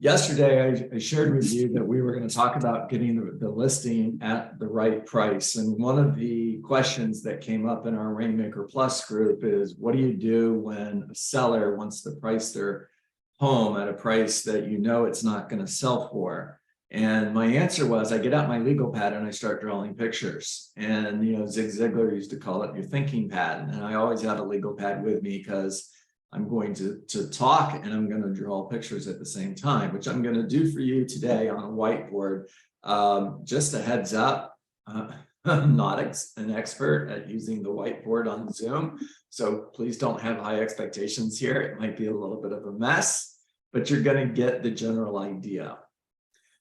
Yesterday, I shared with you that we were going to talk about getting the listing at the right price. And one of the questions that came up in our Rainmaker Plus group is, what do you do when a seller wants to price their home at a price that you know it's not going to sell for? And my answer was, I get out my legal pad and I start drawing pictures. And, Zig Ziglar used to call it your thinking pad. And I always have a legal pad with me because I'm going to talk and I'm going to draw pictures at the same time, which I'm going to do for you today on a whiteboard. Just a heads up, I'm not an expert at using the whiteboard on Zoom, so please don't have high expectations here. It might be a little bit of a mess, but you're going to get the general idea.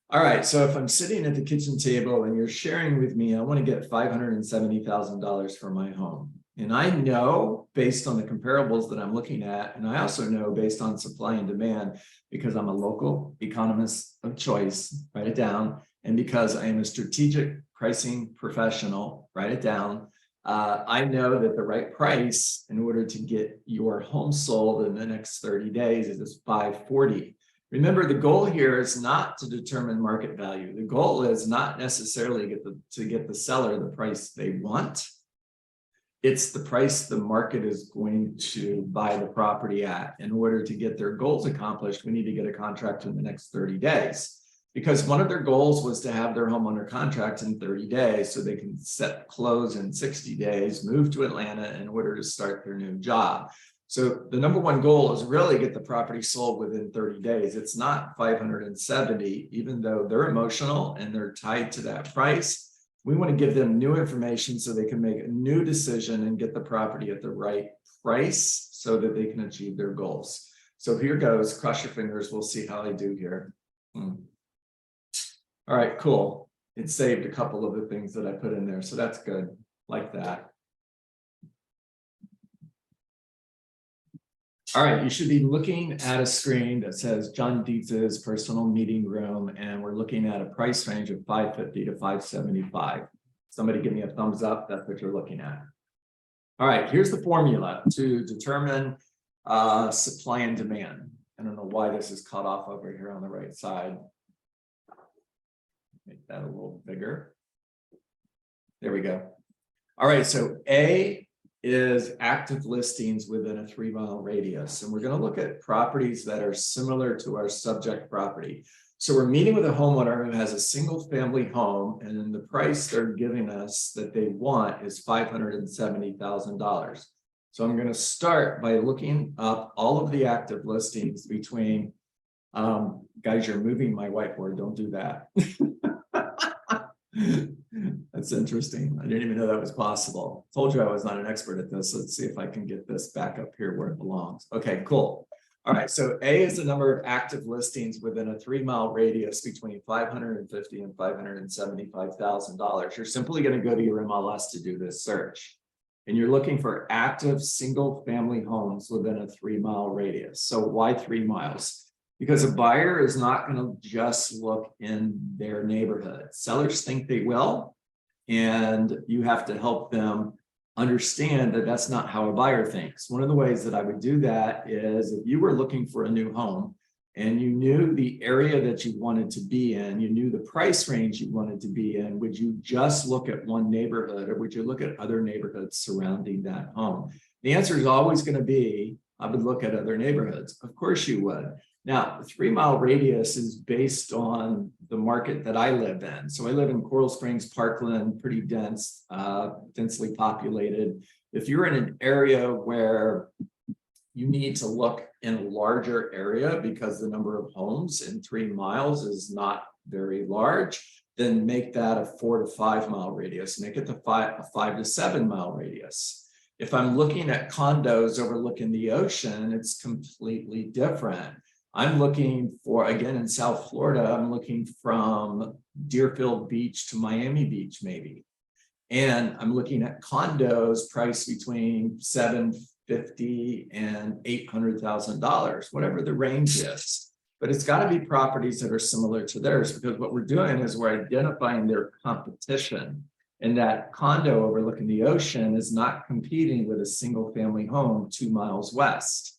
All right, so if I'm sitting at the kitchen table and you're sharing with me, I want to get $570,000 for my home. And I know based on the comparables that I'm looking at, and I also know based on supply and demand, because I'm a local economist of choice, write it down, and because I am a strategic pricing professional, write it down, I know that the right price in order to get your home sold in the next 30 days is $540,000. Remember, the goal here is not to determine market value. The goal is not necessarily to get the seller the price they want. It's the price the market is going to buy the property at. In order to get their goals accomplished, we need to get a contract in the next 30 days. Because one of their goals was to have their home under contract in 30 days so they can close in 60 days, move to Atlanta in order to start their new job. So the number one goal is really get the property sold within 30 days. It's not 570, even though they're emotional and they're tied to that price. We want to give them new information so they can make a new decision and get the property at the right price so that they can achieve their goals. So here goes, cross your fingers. We'll see how I do here. All right, cool. It saved a couple of the things that I put in there. So that's good, like that. All right, you should be looking at a screen that says John Dietz's personal meeting room, and we're looking at a price range of $550 to $575. Somebody give me a thumbs up. That's what you're looking at. All right, here's the formula to determine supply and demand. I don't know why this is cut off over here on the right side. Make that a little bigger. There we go. All right, so A is active listings within a 3-mile radius. And we're going to look at properties that are similar to our subject property. So we're meeting with a homeowner who has a single family home, and then the price they're giving us that they want is $570,000. So I'm going to start by looking up all of the active listings between, guys, you're moving my whiteboard, don't do that. That's interesting. I didn't even know that was possible. Told you I was not an expert at this. Let's see if I can get this back up here where it belongs. Okay, cool. All right, so A is the number of active listings within a 3-mile radius between $550,000 and $575,000. You're simply going to go to your MLS to do this search. And you're looking for active single family homes within a 3-mile radius. So why 3 miles? Because a buyer is not going to just look in their neighborhood. Sellers think they will, and you have to help them understand that that's not how a buyer thinks. One of the ways that I would do that is if you were looking for a new home and you knew the area that you wanted to be in, you knew the price range you wanted to be in, would you just look at one neighborhood or would you look at other neighborhoods surrounding that home? The answer is always going to be, I would look at other neighborhoods. Of course you would. Now, the 3-mile radius is based on the market that I live in. So I live in Coral Springs, Parkland, pretty dense, densely populated. If you're in an area where you need to look in a larger area because the number of homes in 3 miles is not very large, then make that a 4 to 5 mile radius. Make it a 5 to 7 mile radius. If I'm looking at condos overlooking the ocean, it's completely different. I'm looking for, again, in South Florida, I'm looking from Deerfield Beach to Miami Beach, maybe. And I'm looking at condos priced between $750,000 and $800,000, whatever the range is. But it's got to be properties that are similar to theirs, because what we're doing is we're identifying their competition. And that condo overlooking the ocean is not competing with a single family home 2 miles west.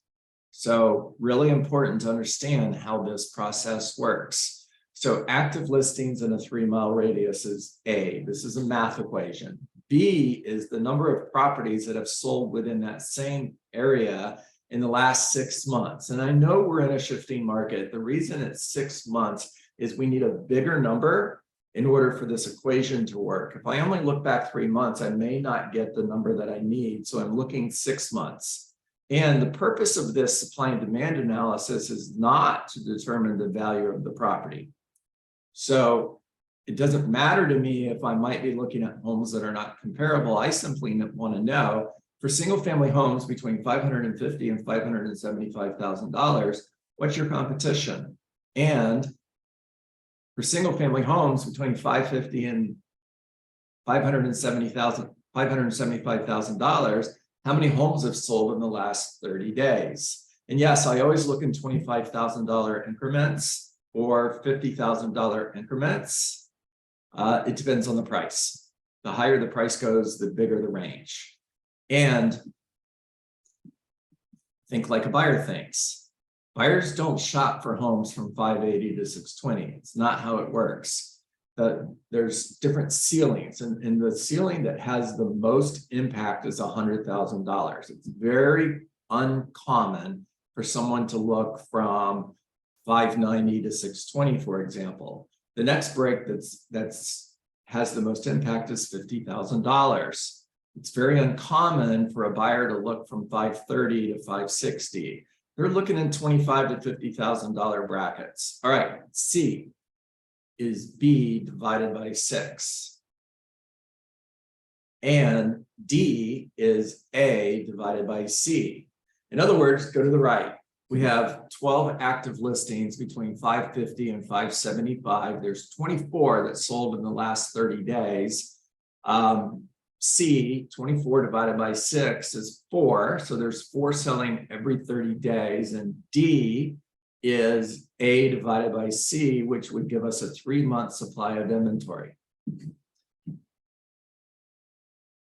So really important to understand how this process works. So active listings in a 3-mile radius is A. This is a math equation. B is the number of properties that have sold within that same area in the last 6 months. And I know we're in a shifting market. The reason it's 6 months is we need a bigger number in order for this equation to work. If I only look back 3 months, I may not get the number that I need. So I'm looking 6 months. And the purpose of this supply and demand analysis is not to determine the value of the property. So it doesn't matter to me if I might be looking at homes that are not comparable. I simply want to know for single family homes between $550,000 and $575,000, what's your competition? And for single family homes between $550,000 and $575,000, how many homes have sold in the last 30 days? And yes, I always look in $25,000 increments or $50,000 increments. It depends on the price. The higher the price goes, the bigger the range. And think like a buyer thinks. Buyers don't shop for homes from 580 to 620. It's not how it works. There's different ceilings, and the ceiling that has the most impact is $100,000. It's very uncommon for someone to look from 590 to 620, for example. The next break that's has the most impact is $50,000. It's very uncommon for a buyer to look from 530 to 560. They're looking in $25,000 to $50,000 brackets. All right, C is B divided by 6. And D is A divided by C. In other words, go to the right. We have 12 active listings between 550 and 575. There's 24 that sold in the last 30 days. C, 24 divided by 6 is 4. So there's 4 selling every 30 days. And D is A divided by C, which would give us a 3-month supply of inventory.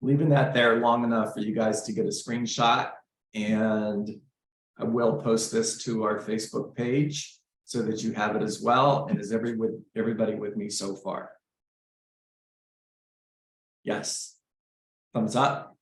Leaving that there long enough for you guys to get a screenshot, and I will post this to our Facebook page so that you have it as well. And is everybody with me so far? Yes. Thumbs up.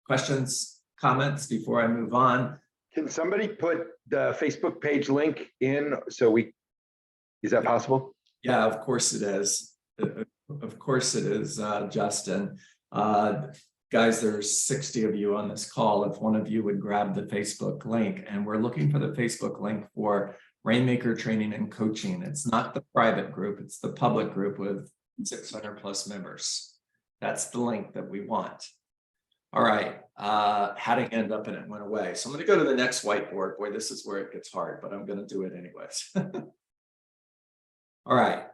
Questions, comments before I move on? Can somebody put the Facebook page link in so is that possible? Yeah, of course it is. Of course it is, Justin. Guys, there's 60 of you on this call. If one of you would grab the Facebook link, and we're looking for the Facebook link for Rainmaker Training and Coaching. It's not the private group, it's the public group with 600 plus members. That's the link that we want. All right, how to end up and it went away. So I'm going to go to the next whiteboard. Boy, this is where it gets hard, but I'm going to do it anyways. All right.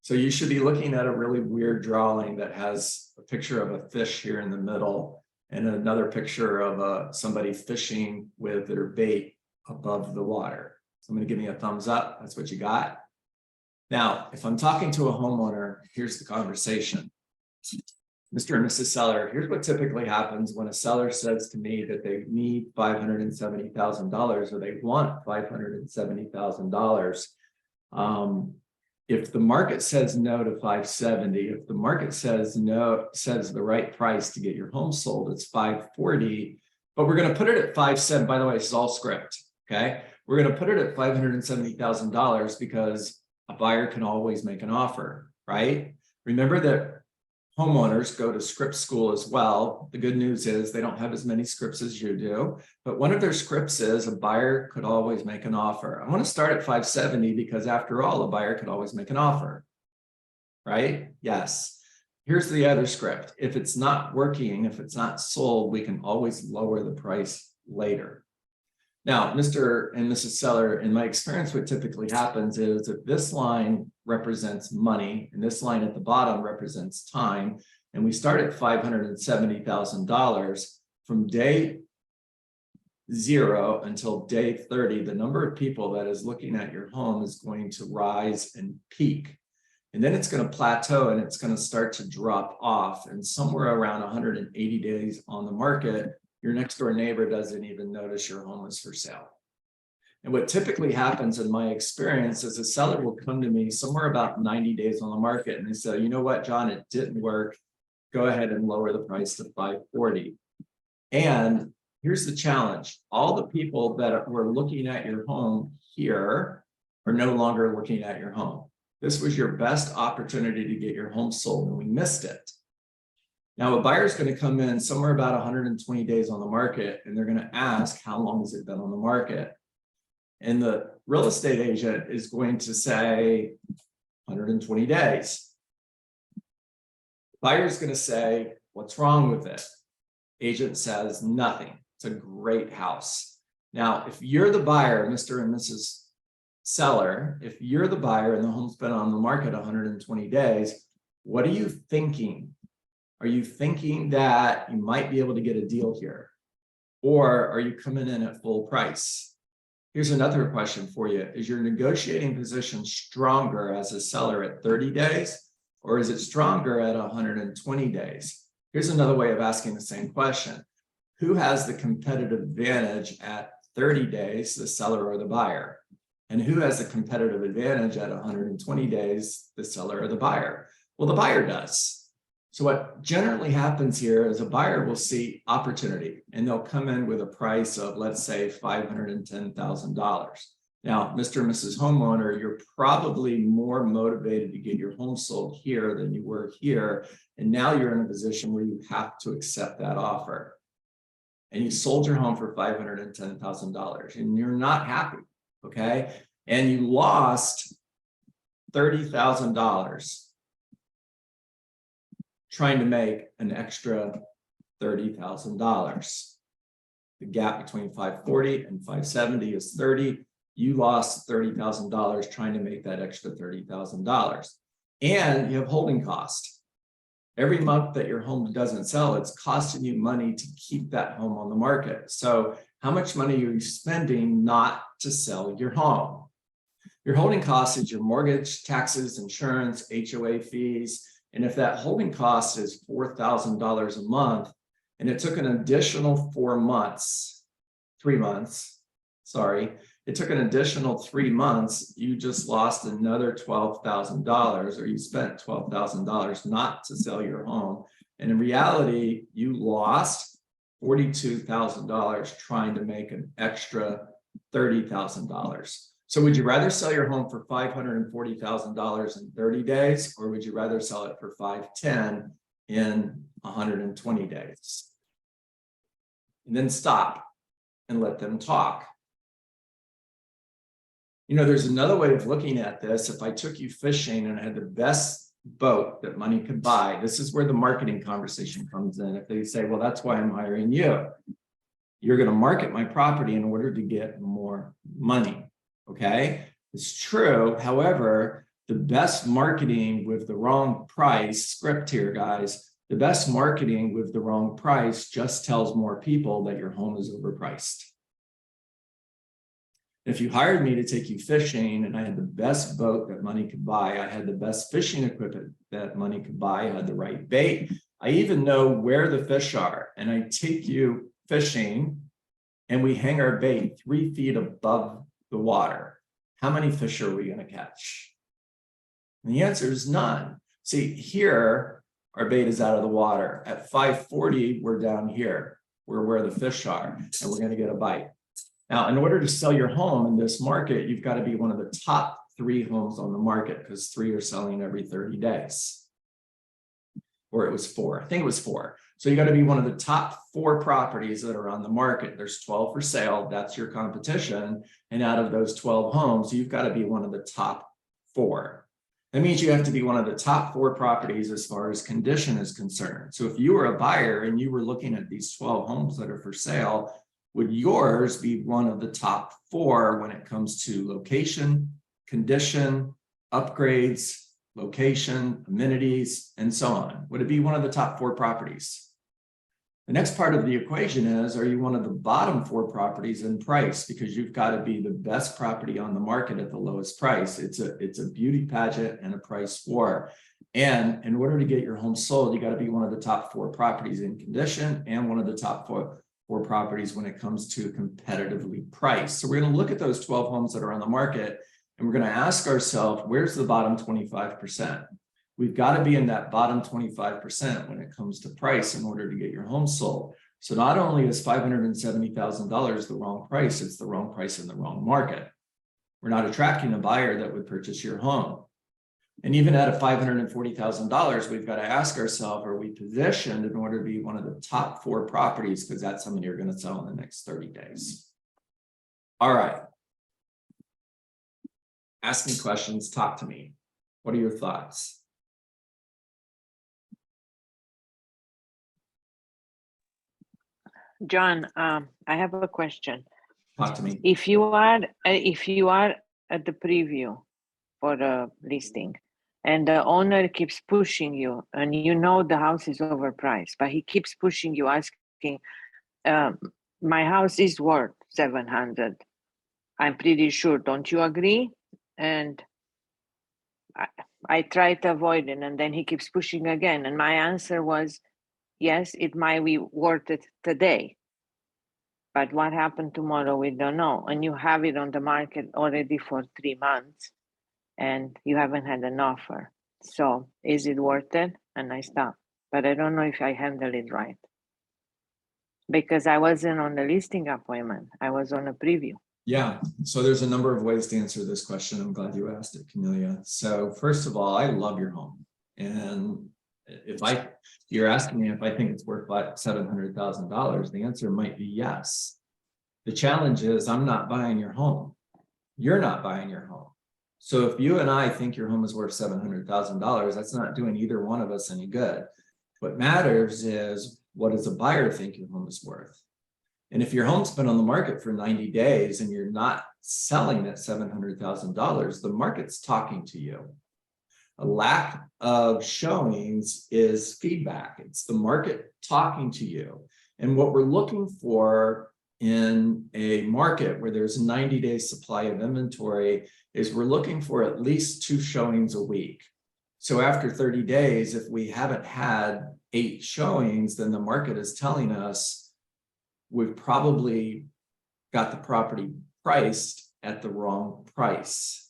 So you should be looking at a really weird drawing that has a picture of a fish here in the middle and another picture of somebody fishing with their bait above the water. So I'm going to give me a thumbs up. That's what you got. Now, if I'm talking to a homeowner, here's the conversation. Mr. and Mrs. Seller, here's what typically happens when a seller says to me that they need $570,000 or they want $570,000. If the market says no to 570, if the market says no, says the right price to get your home sold, it's 540, but we're going to put it at 570. By the way, this is all script. Okay. We're going to put it at $570,000 because a buyer can always make an offer, right? Remember that homeowners go to script school as well. The good news is they don't have as many scripts as you do, but one of their scripts is a buyer could always make an offer. I want to start at 570 because after all, a buyer could always make an offer, right? Yes. Here's the other script. If it's not working, if it's not sold, we can always lower the price later. Now, Mr. and Mrs. Seller, in my experience, what typically happens is if this line represents money and this line at the bottom represents time, and we start at $570,000, from day 0 until day 30, the number of people that is looking at your home is going to rise and peak. And then it's going to plateau and it's going to start to drop off. And somewhere around 180 days on the market, your next door neighbor doesn't even notice your home is for sale. And what typically happens in my experience is a seller will come to me somewhere about 90 days on the market and they say, you know what, John, it didn't work. Go ahead and lower the price to 540. And here's the challenge. All the people that were looking at your home here are no longer looking at your home. This was your best opportunity to get your home sold and we missed it. Now, a buyer is going to come in somewhere about 120 days on the market and they're going to ask, how long has it been on the market? And the real estate agent is going to say 120 days. The buyer is going to say, what's wrong with it? Agent says nothing. It's a great house. Now, if you're the buyer, Mr. and Mrs. Seller, if you're the buyer and the home's been on the market 120 days, what are you thinking? Are you thinking that you might be able to get a deal here? Or are you coming in at full price? Here's another question for you. Is your negotiating position stronger as a seller at 30 days, or is it stronger at 120 days? Here's another way of asking the same question. Who has the competitive advantage at 30 days, the seller or the buyer? And who has the competitive advantage at 120 days, the seller or the buyer? Well, the buyer does. So what generally happens here is a buyer will see opportunity and they'll come in with a price of, let's say, $510,000. Now, Mr. and Mrs. Homeowner, you're probably more motivated to get your home sold here than you were here. And now you're in a position where you have to accept that offer. And you sold your home for $510,000 and you're not happy, okay? And you lost $30,000 trying to make an extra $30,000. The gap between 540 and 570 is 30. You lost $30,000 trying to make that extra $30,000. And you have holding cost. Every month that your home doesn't sell, it's costing you money to keep that home on the market. So how much money are you spending not to sell your home? Your holding cost is your mortgage, taxes, insurance, HOA fees. And if that holding cost is $4,000 a month, and it took an additional 3 months, it took an additional 3 months, you just lost another $12,000, or you spent $12,000 not to sell your home. And in reality, you lost $42,000 trying to make an extra $30,000. So would you rather sell your home for $540,000 in 30 days, or would you rather sell it for $510,000 in 120 days? And then stop and let them talk. You know, there's another way of looking at this. If I took you fishing and I had the best boat that money could buy, this is where the marketing conversation comes in. If they say, well, that's why I'm hiring you. You're going to market my property in order to get more money. Okay, it's true. However, the best marketing with the wrong price, script here, guys, the best marketing with the wrong price just tells more people that your home is overpriced. If you hired me to take you fishing and I had the best boat that money could buy, I had the best fishing equipment that money could buy, I had the right bait, I even know where the fish are, and I take you fishing and we hang our bait 3 feet above the water, how many fish are we going to catch? And the answer is none. See, here, our bait is out of the water. At 540, we're down here. We're where the fish are, and we're going to get a bite. Now, in order to sell your home in this market, you've got to be one of the top 3 homes on the market, because 3 are selling every 30 days. Or it was 4. I think it was 4. So you got to be one of the top 4 properties that are on the market. There's 12 for sale. That's your competition. And out of those 12 homes, you've got to be one of the top 4. That means you have to be one of the top 4 properties as far as condition is concerned. So if you were a buyer and you were looking at these 12 homes that are for sale, would yours be one of the top 4 when it comes to location, condition, upgrades, location, amenities, and so on? Would it be one of the top 4 properties? The next part of the equation is, are you one of the bottom 4 properties in price? Because you've got to be the best property on the market at the lowest price. It's a beauty pageant and a price war. And in order to get your home sold, you got to be one of the top 4 properties in condition and one of the top 4 properties when it comes to competitively priced. So we're going to look at those 12 homes that are on the market, and we're going to ask ourselves, where's the bottom 25%? We've got to be in that bottom 25% when it comes to price in order to get your home sold. So not only is $570,000 the wrong price, it's the wrong price in the wrong market. We're not attracting a buyer that would purchase your home. And even at a $540,000, we've got to ask ourselves, are we positioned in order to be one of the top 4 properties? Because that's something you're going to sell in the next 30 days. All right. Ask me questions, talk to me. What are your thoughts? John, I have a question. Talk to me. If you are at the preview for the listing, and the owner keeps pushing you, and you know the house is overpriced, but he keeps pushing you, asking, my house is worth 700. I'm pretty sure. Don't you agree? And I try to avoid it, and then he keeps pushing again. And my answer was, yes, it might be worth it today. But what happened tomorrow, we don't know. And you have it on the market already for 3 months, and you haven't had an offer. So is it worth it? And I stopped. But I don't know if I handled it right. Because I wasn't on the listing appointment. I was on a preview. Yeah, so there's a number of ways to answer this question. I'm glad you asked it, Camelia. So first of all, I love your home. And if you're asking me if I think it's worth $700,000, the answer might be yes. The challenge is I'm not buying your home. You're not buying your home. So if you and I think your home is worth $700,000, that's not doing either one of us any good. What matters is, what does a buyer think your home is worth? And if your home's been on the market for 90 days and you're not selling at $700,000, the market's talking to you. A lack of showings is feedback. It's the market talking to you. And what we're looking for in a market where there's a 90-day supply of inventory is we're looking for at least 2 showings a week. So after 30 days, if we haven't had 8 showings, then the market is telling us we've probably got the property priced at the wrong price.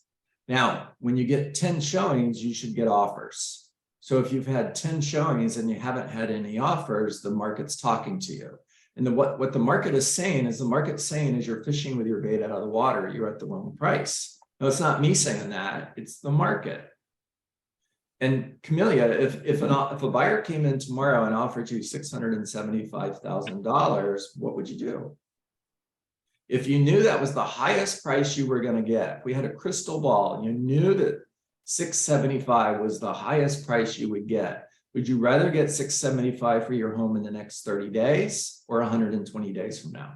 Now, when you get 10 showings, you should get offers. So if you've had 10 showings and you haven't had any offers, the market's talking to you. And what the market is saying is, the market's saying is you're fishing with your bait out of the water, you're at the wrong price. No, it's not me saying that, it's the market. And Camelia, if a buyer came in tomorrow and offered you $675,000, what would you do? If you knew that was the highest price you were going to get, if we had a crystal ball, you knew that 675 was the highest price you would get, would you rather get 675 for your home in the next 30 days or 120 days from now?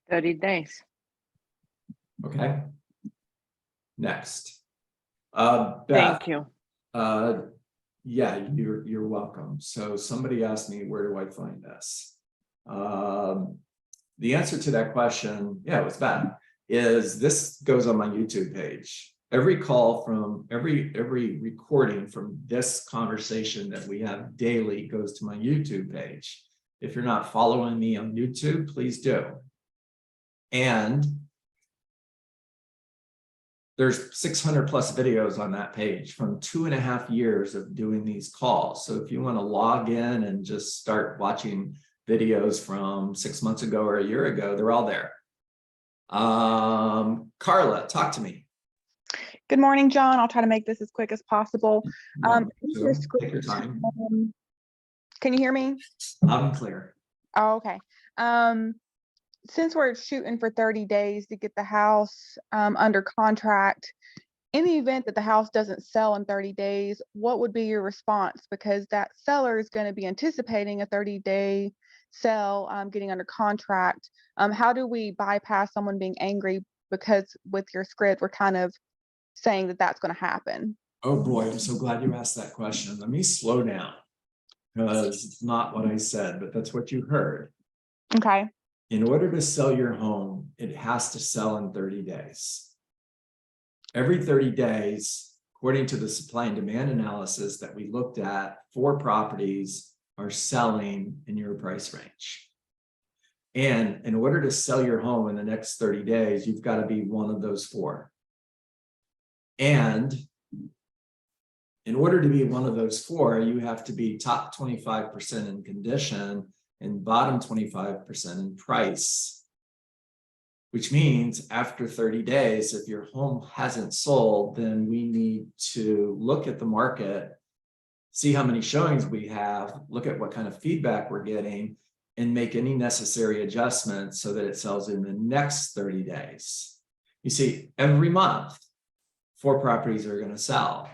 30 days. Okay. Next. Beth, Thank you. yeah, you're welcome. So somebody asked me, where do I find this? The answer to that question, yeah, it was Beth, is this goes on my YouTube page. Every call from every recording from this conversation that we have daily goes to my YouTube page. If you're not following me on YouTube, please do. And there's 600 plus videos on that page from 2.5 years of doing these calls. So if you want to log in and just start watching videos from 6 months ago or a year ago, they're all there. Carla, talk to me. Good morning, John. I'll try to make this as quick as possible. Take your time. Can you hear me? Loud and clear. Oh, okay. Since we're shooting for 30 days to get the house under contract, in the event that the house doesn't sell in 30 days, what would be your response? Because that seller is going to be anticipating a 30-day sell, getting under contract. How do we bypass someone being angry? Because with your script, we're kind of saying that that's going to happen. Oh boy, I'm so glad you asked that question. Let me slow down, because it's not what I said, but that's what you heard. Okay. In order to sell your home, it has to sell in 30 days. Every 30 days, according to the supply and demand analysis that we looked at for properties are selling in your price range. And in order to sell your home in the next 30 days, you've got to be one of those 4. And in order to be one of those 4, you have to be top 25% in condition and bottom 25% in price. Which means after 30 days, if your home hasn't sold, then we need to look at the market, see how many showings we have, look at what kind of feedback we're getting, and make any necessary adjustments so that it sells in the next 30 days. You see, every month, 4 properties are going to sell.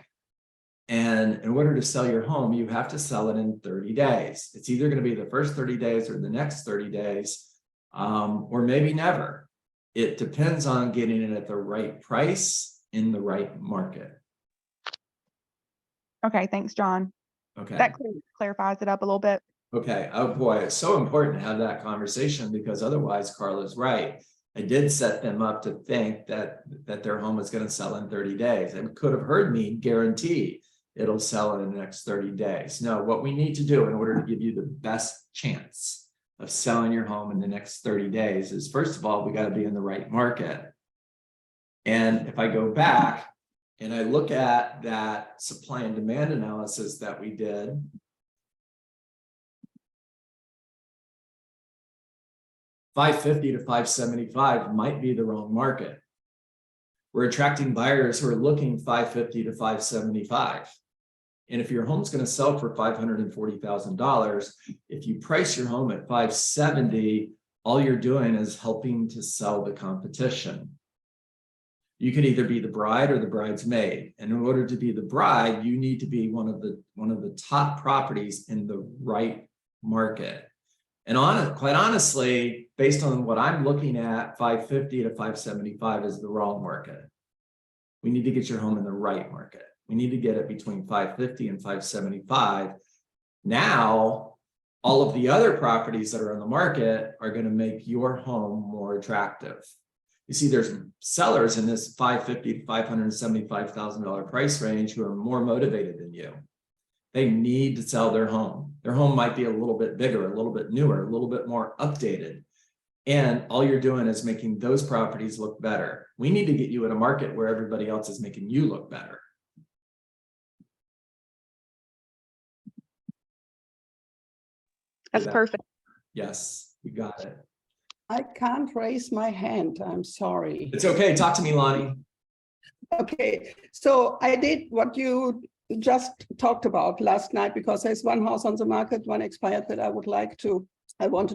And in order to sell your home, you have to sell it in 30 days. It's either going to be the first 30 days or the next 30 days, or maybe never. It depends on getting it at the right price in the right market. Okay, thanks, John. Okay. That clarifies it up a little bit. Okay. Oh boy, it's so important to have that conversation, because otherwise Carla's right. I did set them up to think that their home is going to sell in 30 days, and could have heard me guarantee it'll sell in the next 30 days. No, what we need to do in order to give you the best chance of selling your home in the next 30 days is, first of all, we got to be in the right market. And if I go back and I look at that supply and demand analysis that we did, $550 to $575 might be the wrong market. We're attracting buyers who are looking $550 to $575. And if your home's going to sell for $540,000, if you price your home at $570, all you're doing is helping to sell the competition. You could either be the bride or the bridesmaid. And in order to be the bride, you need to be one of the top properties in the right market. And quite honestly, based on what I'm looking at, $550 to $575 is the wrong market. We need to get your home in the right market. We need to get it between $550 and $575. Now, all of the other properties that are on the market are going to make your home more attractive. You see, there's sellers in this $550,000 to $575,000 price range who are more motivated than you. They need to sell their home. Their home might be a little bit bigger, a little bit newer, a little bit more updated. And all you're doing is making those properties look better. We need to get you in a market where everybody else is making you look better. That's perfect. Yes, you got it. I can't raise my hand. I'm sorry. It's okay. Talk to me, Lonnie. Okay, so I did what you just talked about last night, because there's one house on the market, one expired, that I wanted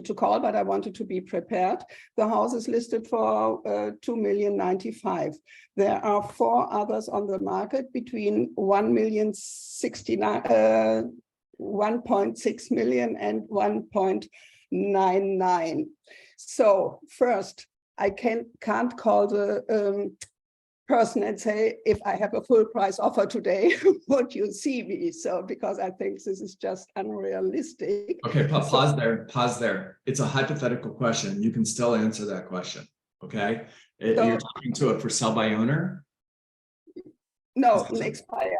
to call, but I wanted to be prepared. The house is listed for $2,095,000. There are 4 others on the market between $1.6 million and 1.99. So first, I can't call the person and say, if I have a full price offer today, would you see me? So, because I think this is just unrealistic. Okay, pause there. It's a hypothetical question. You can still answer that question, okay? You're talking to a for sale by owner? No, an expired.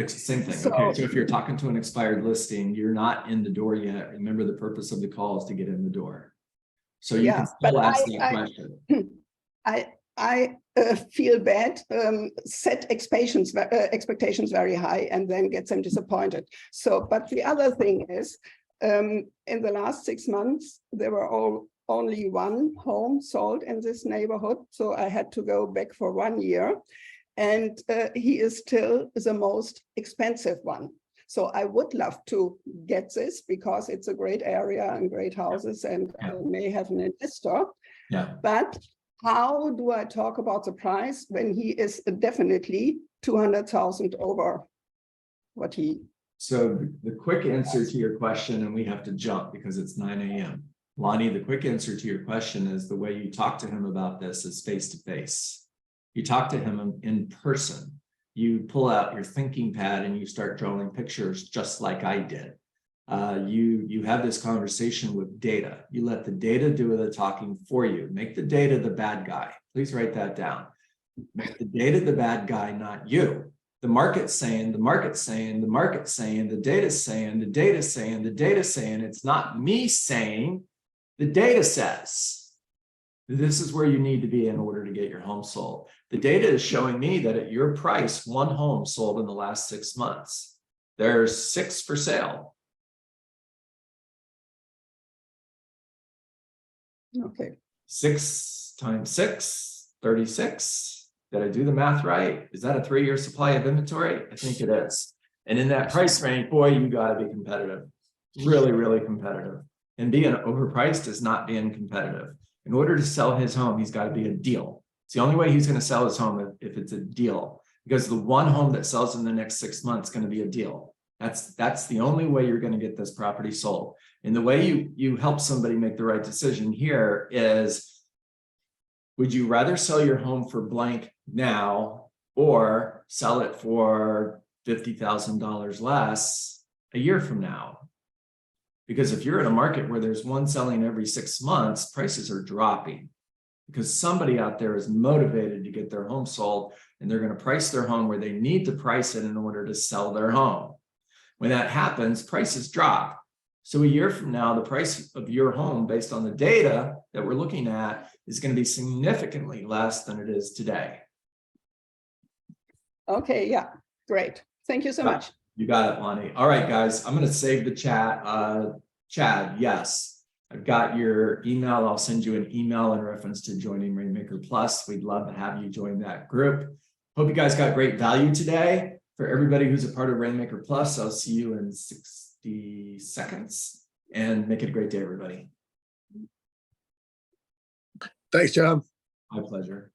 Same thing. Okay, so if you're talking to an expired listing, you're not in the door yet. Remember, the purpose of the call is to get in the door. So you can still ask that question. I feel bad, set expectations very high, and then get them disappointed. So, but the other thing is, in the last 6 months, there were only 1 home sold in this neighborhood. So I had to go back for 1 year, and he is still the most expensive one. So I would love to get this, because it's a great area and great houses, and I may have an investor. Yeah. But how do I talk about the price when he is definitely 200,000 over what he? So the quick answer to your question, and we have to jump because it's 9 a.m. Lonnie, the quick answer to your question is the way you talk to him about this is face-to-face. You talk to him in person. You pull out your thinking pad and you start drawing pictures just like I did. You have this conversation with data. You let the data do the talking for you. Make the data the bad guy. Please write that down. Make the data the bad guy, not you. the market's saying, the market's saying, the market's saying, the data's saying, the data's saying, the data's saying. It's not me saying, the data says. This is where you need to be in order to get your home sold. The data is showing me that at your price, one home sold in the last 6 months. There's 6 for sale. Okay. 6 times 6, 36. Did I do the math right? Is that a 3-year supply of inventory? I think it is. And in that price range, boy, you got to be competitive. Really, really competitive. And being overpriced is not being competitive. In order to sell his home, he's got to be a deal. It's the only way he's going to sell his home if it's a deal, because the one home that sells in the next 6 months is going to be a deal. That's the only way you're going to get this property sold. And the way you help somebody make the right decision here is, would you rather sell your home for blank now or sell it for $50,000 less a year from now? Because if you're in a market where there's one selling every 6 months, prices are dropping because somebody out there is motivated to get their home sold, and they're going to price their home where they need to price it in order to sell their home. When that happens, prices drop. So a year from now, the price of your home, based on the data that we're looking at, is going to be significantly less than it is today. Okay, yeah, great. Thank you so much. You got it, Lonnie. All right, guys, I'm going to save the chat. Chad, yes, I've got your email. I'll send you an email in reference to joining Rainmaker Plus. We'd love to have you join that group. Hope you guys got great value today. For everybody who's a part of Rainmaker Plus, I'll see you in 60 seconds, and make it a great day, everybody. Thanks, John. My pleasure.